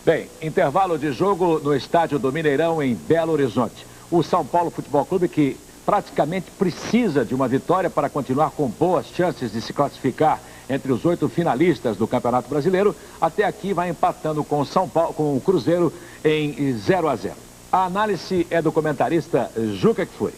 Bem, intervalo de jogo no estádio do Mineirão, em Belo Horizonte. O São Paulo Futebol Clube, que praticamente precisa de uma vitória para continuar com boas chances de se classificar entre os 8 finalistas do Campeonato Brasileiro, até aqui vai empatando com o Cruzeiro em 0-0. A análise é do comentarista Juca Kfouri.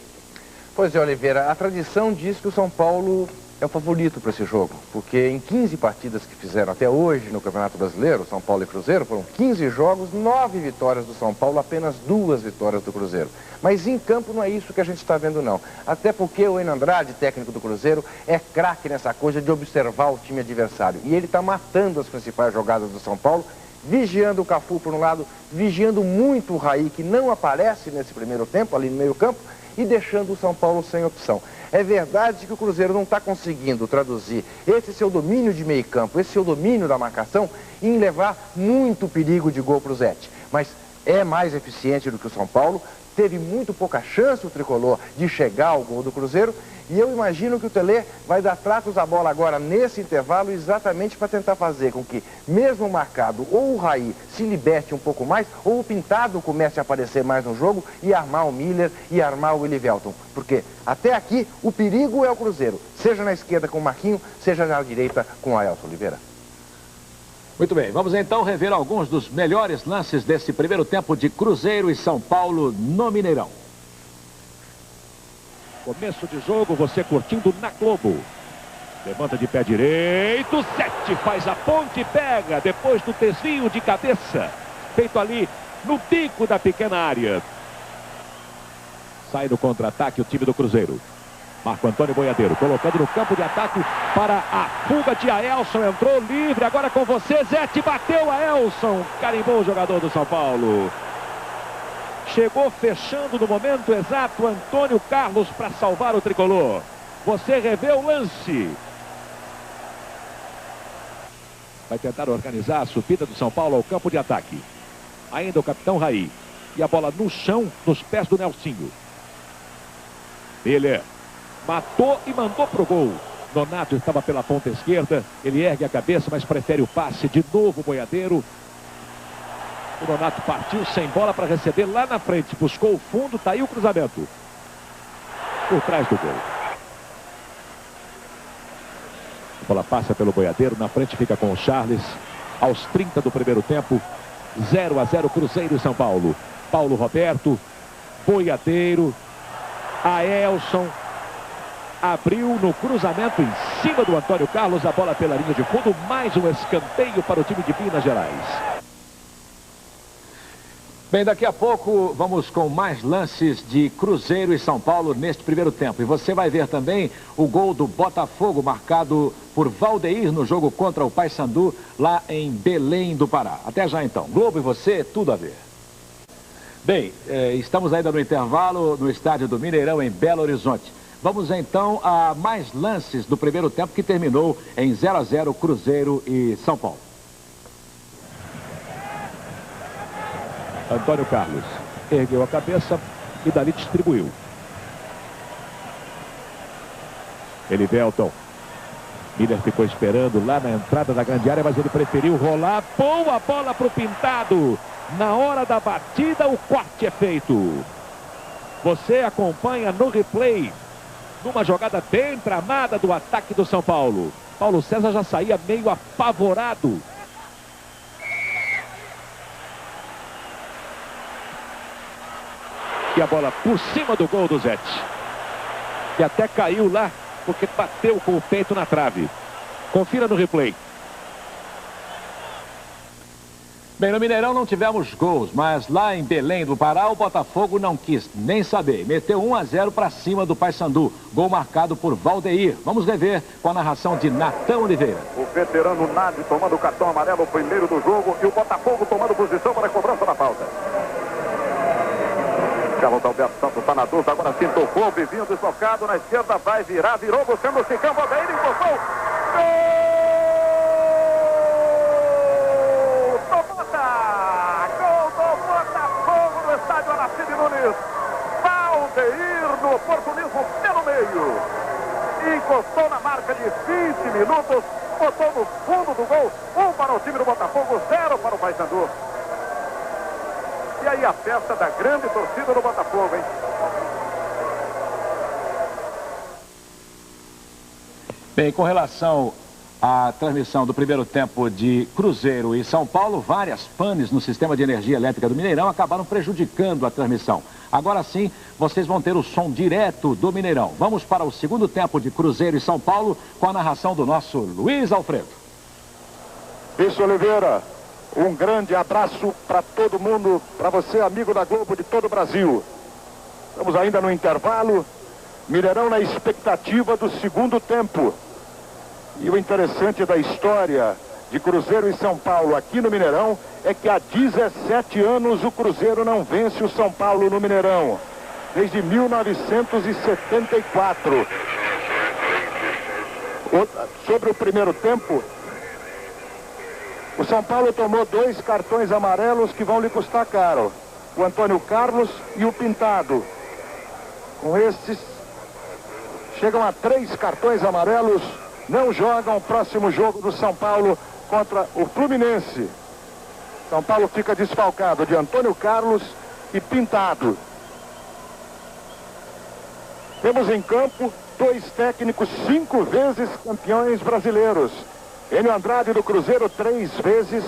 Pois é, Oliveira, a tradição diz que o São Paulo é o favorito para esse jogo, porque em 15 partidas que fizeram até hoje no Campeonato Brasileiro, São Paulo e Cruzeiro, foram 15 jogos, 9 vitórias do São Paulo, apenas 2 vitórias do Cruzeiro. Mas em campo não é isso que a gente está vendo, não. Até porque o Enio Andrade, técnico do Cruzeiro, é craque nessa coisa de observar o time adversário. E ele está matando as principais jogadas do São Paulo, vigiando o Cafu por um lado, vigiando muito o Raí, que não aparece nesse primeiro tempo, ali no meio campo, e deixando o São Paulo sem opção. É verdade que o Cruzeiro não está conseguindo traduzir esse seu domínio de meio campo, esse seu domínio da marcação, em levar muito perigo de gol para o Zete. Mas é mais eficiente do que o São Paulo, teve muito pouca chance o Tricolor de chegar ao gol do Cruzeiro, e eu imagino que o Tele vai dar tratos à bola agora nesse intervalo exatamente para tentar fazer com que, mesmo marcado, ou o Raí se liberte um pouco mais, ou o Pintado comece a aparecer mais no jogo e armar o Miller e armar o Elivelton. Porque até aqui o perigo é o Cruzeiro, seja na esquerda com o Marquinho, seja na direita com o Aelson Oliveira. Muito bem, vamos então rever alguns dos melhores lances desse primeiro tempo de Cruzeiro e São Paulo no Mineirão. Começo de jogo, você curtindo na Globo. Levanta de pé direito, Zete faz a ponte e pega, depois do desvio de cabeça, feito ali no bico da pequena área. Sai no contra-ataque o time do Cruzeiro. Marco Antônio Boiadeiro, colocando no campo de ataque para a fuga de Aelson, entrou livre, agora com você, Zete bateu Aelson, carimbou o jogador do São Paulo. Chegou fechando no momento exato Antônio Carlos para salvar o tricolor. Você revê o lance. Vai tentar organizar a subida do São Paulo ao campo de ataque. Ainda o capitão Raí. E a bola no chão, nos pés do Nelsinho. Miller matou e mandou pro gol. Nonato estava pela ponta esquerda. Ele ergue a cabeça, mas prefere o passe. De novo o Boiadeiro. O Nonato partiu sem bola para receber lá na frente. Buscou o fundo, tá aí o cruzamento. Por trás do gol. A bola passa pelo Boiadeiro. Na frente fica com o Charles. Aos 30 do primeiro tempo. 0-0 Cruzeiro e São Paulo. Paulo Roberto. Boiadeiro. Aelson. Abriu no cruzamento em cima do Antônio Carlos. A bola pela linha de fundo. Mais um escanteio para o time de Minas Gerais. Bem, daqui a pouco vamos com mais lances de Cruzeiro e São Paulo neste primeiro tempo. E você vai ver também o gol do Botafogo marcado por Valdeir no jogo contra o Paysandu lá em Belém do Pará. Até já então. Globo e você, tudo a ver. Bem, estamos ainda no intervalo no estádio do Mineirão em Belo Horizonte. Vamos então a mais lances do primeiro tempo que terminou em 0-0 Cruzeiro e São Paulo. Antônio Carlos ergueu a cabeça e dali distribuiu. Elivelton. Miller ficou esperando lá na entrada da grande área, mas ele preferiu rolar. Boa bola para o Pintado. Na hora da batida, o corte é feito. Você acompanha no replay, numa jogada bem tramada do ataque do São Paulo. Paulo César já saía meio apavorado. E a bola por cima do gol do Zete. Que até caiu lá, porque bateu com o peito na trave. Confira no replay. Bem, no Mineirão não tivemos gols, mas lá em Belém do Pará o Botafogo não quis nem saber. Meteu 1-0 para cima do Paysandu. Gol marcado por Valdeir. Vamos rever com a narração de Natão Oliveira. O veterano Nadi tomando o cartão amarelo, o primeiro do jogo, e o Botafogo tomando posição para a cobrança da falta. Carlos Alberto Santos está na dúvida, agora sim tocou, vizinho deslocado na esquerda, vai virar, virou, buscando o Chicão, Valdeir encostou. Gol do Botafogo no estádio Aracide Nunes. Valdeir no oportunismo pelo meio. Encostou na marca de 20 minutos, botou no fundo do gol. 1 para o time do Botafogo, 0 para o Paysandu. E aí a festa da grande torcida do Botafogo, hein? Bem, com relação à transmissão do primeiro tempo de Cruzeiro e São Paulo, várias panes no sistema de energia elétrica do Mineirão acabaram prejudicando a transmissão. Agora sim, vocês vão ter o som direto do Mineirão. Vamos para o segundo tempo de Cruzeiro e São Paulo com a narração do nosso Luiz Alfredo. Bicho Oliveira, um grande abraço para todo mundo, para você, amigo da Globo de todo o Brasil. Estamos ainda no intervalo, Mineirão na expectativa do segundo tempo. E o interessante da história de Cruzeiro e São Paulo aqui no Mineirão é que há 17 anos o Cruzeiro não vence o São Paulo no Mineirão. Desde 1974. Sobre o primeiro tempo, o São Paulo tomou 2 cartões amarelos que vão lhe custar caro. O Antônio Carlos e o Pintado. Com esses, chegam a 3 cartões amarelos. Não jogam o próximo jogo do São Paulo contra o Fluminense. São Paulo fica desfalcado de Antônio Carlos e Pintado. Temos em campo 2 técnicos 5 vezes campeões brasileiros. Enio Andrade do Cruzeiro 3 vezes.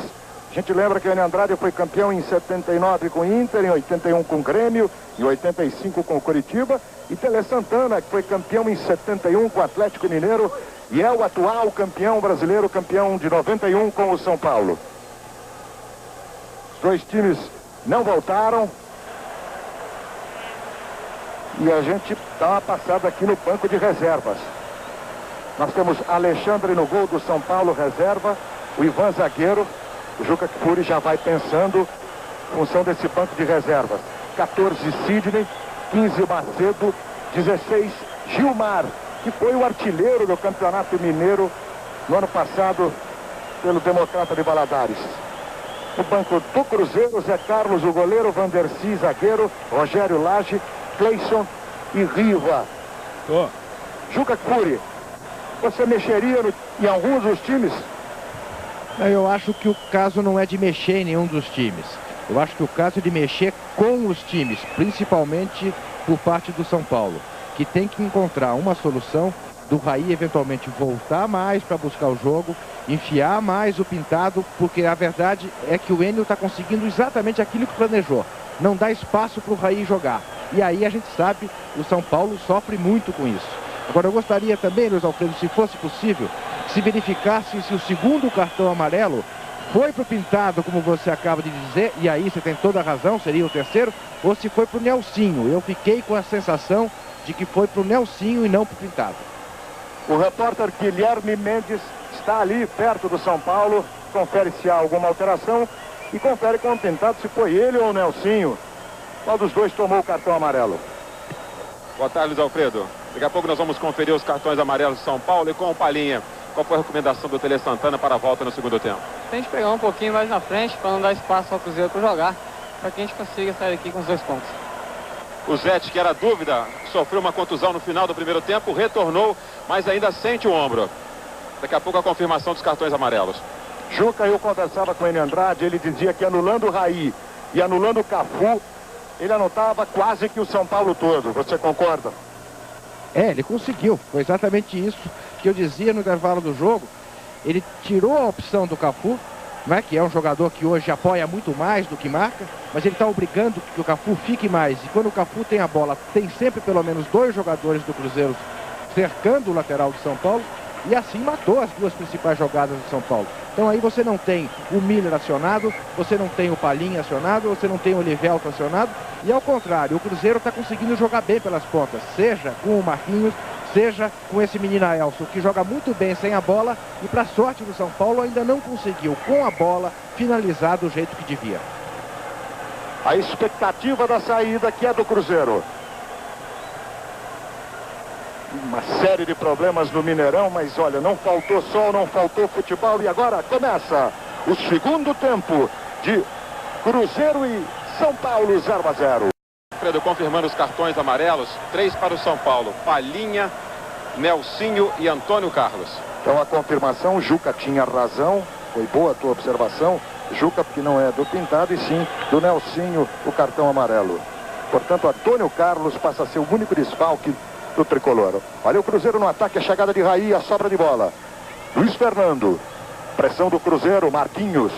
A gente lembra que Enio Andrade foi campeão em 79 com o Inter, em 81 com o Grêmio, em 85 com o Coritiba. E Tele Santana, que foi campeão em 71 com o Atlético Mineiro e é o atual campeão brasileiro, campeão de 91 com o São Paulo. Os 2 times não voltaram. E a gente dá uma passada aqui no banco de reservas. Nós temos Alexandre no gol do São Paulo, reserva. O Ivan zagueiro. O Juca Kfouri já vai pensando em função desse banco de reservas. 14 Sidney, 15 Macedo, 16 Gilmar, que foi o artilheiro do Campeonato Mineiro no ano passado pelo Democrata de Valadares. No banco do Cruzeiro, Zé Carlos, o goleiro, Vandercy, zagueiro, Rogério Lage, Cleison e Riva. Juca Kfouri, você mexeria em alguns dos times? Eu acho que o caso não é de mexer em nenhum dos times. Eu acho que o caso é de mexer com os times, principalmente por parte do São Paulo, que tem que encontrar uma solução do Raí eventualmente voltar mais para buscar o jogo, enfiar mais o Pintado, porque a verdade é que o Enio está conseguindo exatamente aquilo que planejou. Não dá espaço para o Raí jogar. E aí a gente sabe, o São Paulo sofre muito com isso. Agora eu gostaria também, Luiz Alfredo, se fosse possível, se verificasse se o segundo cartão amarelo foi para o Pintado, como você acaba de dizer, e aí você tem toda a razão, seria o terceiro, ou se foi para o Nelsinho. Eu fiquei com a sensação de que foi para o Nelsinho e não para o Pintado. O repórter Guilherme Mendes está ali perto do São Paulo, confere se há alguma alteração e confere com o Pintado se foi ele ou o Nelsinho. Qual dos dois tomou o cartão amarelo? Boa tarde, Luiz Alfredo. Daqui a pouco nós vamos conferir os cartões amarelos de São Paulo e com o Palinha. Qual foi a recomendação do Tele Santana para a volta no segundo tempo? Tem que pegar um pouquinho mais na frente para não dar espaço ao Cruzeiro para jogar, para que a gente consiga sair aqui com os 2 pontos. O Zete, que era dúvida, sofreu uma contusão no final do primeiro tempo, retornou, mas ainda sente o ombro. Daqui a pouco a confirmação dos cartões amarelos. Juca, eu conversava com o Enio Andrade, ele dizia que anulando o Raí e anulando o Cafu, ele anotava quase que o São Paulo todo. Você concorda? Ele conseguiu. Foi exatamente isso que eu dizia no intervalo do jogo. Ele tirou a opção do Cafu, né, que é um jogador que hoje apoia muito mais do que marca, mas ele está obrigando que o Cafu fique mais. E quando o Cafu tem a bola, tem sempre pelo menos 2 jogadores do Cruzeiro cercando o lateral do São Paulo, e assim matou as 2 principais jogadas do São Paulo. Então aí você não tem o Miller acionado, você não tem o Palinha acionado, você não tem o Olivelto acionado, e ao contrário, o Cruzeiro está conseguindo jogar bem pelas pontas, seja com o Marquinhos, seja com esse menino Elson, que joga muito bem sem a bola, e para sorte do São Paulo ainda não conseguiu, com a bola, finalizar do jeito que devia. A expectativa da saída que é do Cruzeiro. Uma série de problemas no Mineirão, mas olha, não faltou sol, não faltou futebol, e agora começa o segundo tempo de Cruzeiro e São Paulo 0-0. Alfredo, confirmando os cartões amarelos, 3 para o São Paulo, Palinha, Nelsinho e Antônio Carlos. Então a confirmação, Juca tinha razão, foi boa a tua observação, Juca, porque não é do Pintado, e sim do Nelsinho, o cartão amarelo. Portanto, Antônio Carlos passa a ser o único desfalque do tricolor. Olha o Cruzeiro no ataque, a chegada de Raí, a sobra de bola. Luiz Fernando, pressão do Cruzeiro, Marquinhos.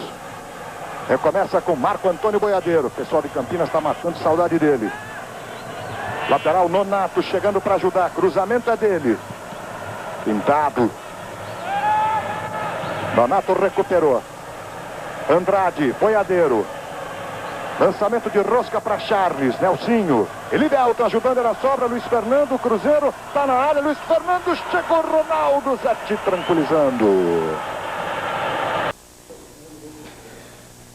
Recomeça com Marco Antônio Boiadeiro. O pessoal de Campinas está matando saudade dele. Lateral Nonato chegando para ajudar. Cruzamento é dele. Pintado. Nonato recuperou. Andrade, Boiadeiro. Lançamento de rosca para Charles. Nelsinho. Elivelton ajudando na sobra. Luiz Fernando. Cruzeiro está na área. Luiz Fernando chegou. Ronaldo Zete tranquilizando.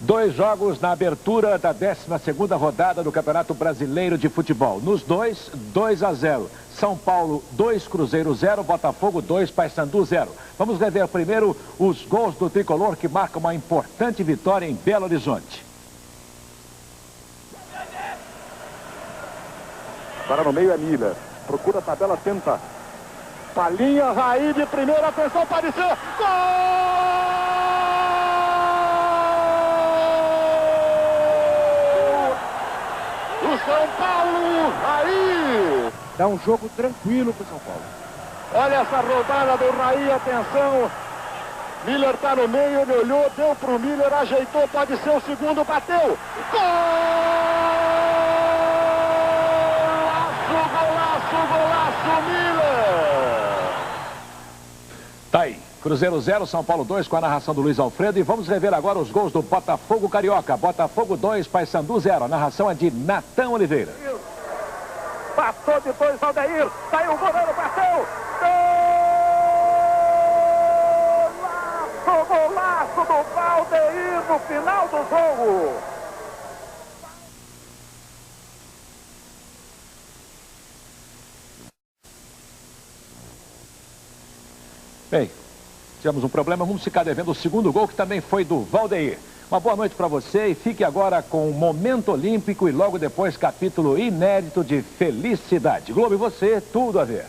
2 jogos na abertura da 12ª rodada do Campeonato Brasileiro de Futebol. Nos dois, 2-0. São Paulo 2, Cruzeiro 0, Botafogo 2, Paysandu 0. Vamos rever primeiro os gols do tricolor que marcam uma importante vitória em Belo Horizonte. Agora no meio é Miller. Procura a tabela, tenta. Palinha, Raí de primeira, atenção, pode ser. Gol! São Paulo, Raí! Dá um jogo tranquilo para o São Paulo. Olha essa rodada do Raí, atenção. Miller está no meio, ele olhou, deu para o Miller, ajeitou, pode ser o segundo, bateu. Golaço, golaço, golaço, Miller! Tá aí. Cruzeiro 0, São Paulo 2, com a narração do Luiz Alfredo. E vamos rever agora os gols do Botafogo Carioca. Botafogo 2, Paysandu 0. A narração é de Natão Oliveira. Passou de 2, Valdeir. Saiu o goleiro, bateu. Golaço, golaço do Valdeir no final do jogo. Bem, tivemos um problema, vamos ficar devendo o segundo gol, que também foi do Valdeir. Uma boa noite para você e fique agora com o Momento Olímpico e logo depois capítulo inédito de Felicidade. Globo e você, tudo a ver.